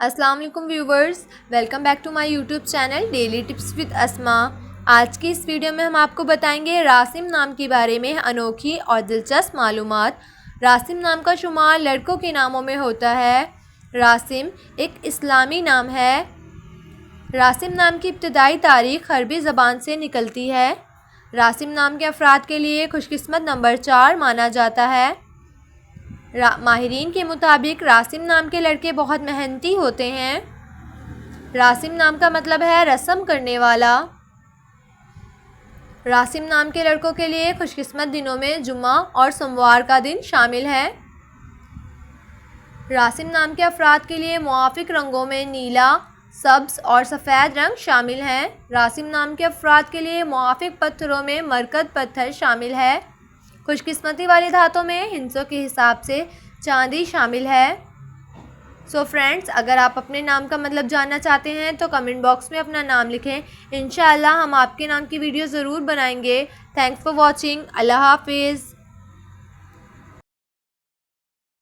अस्सलाम वालेकुम viewers, welcome back to my YouTube channel daily tips with Asma. आज की इस वीडियो में हम आपको बताएंगे रासिम नाम के बारे में अनोखी और दिलचस्प मालूमात। रासिम नाम का शुमार लड़कों के नामों में होता है। रासिम एक इस्लामी नाम है। रासिम नाम की इब्तदाई तारीख़ अरबी ज़बान से निकलती है। रासिम नाम के अफराद के लिए खुशकिस्मत नंबर 4 माना जाता है। माहिरीन के मुताबिक रासिम नाम के लड़के बहुत मेहनती होते हैं। रासिम नाम का मतलब है रस्म करने वाला। रासिम नाम के लड़कों के लिए खुशकिस्मत दिनों में जुम्मा और सोमवार का दिन शामिल है। रासिम नाम के अफराद के लिए मुआफिक रंगों में नीला, सब्ज़ और सफ़ेद रंग शामिल हैं। रासिम नाम के अफराद के लिए मुआफिक पत्थरों में मरकत पत्थर शामिल है। खुशकिस्मती वाली धातों में हिंसों के हिसाब से चांदी शामिल है। सो फ्रेंड्स, अगर आप अपने नाम का मतलब जानना चाहते हैं तो कमेंट बॉक्स में अपना नाम लिखें। इंशाअल्लाह हम आपके नाम की वीडियो ज़रूर बनाएंगे। Thanks for watching. अल्लाह हाफिज़।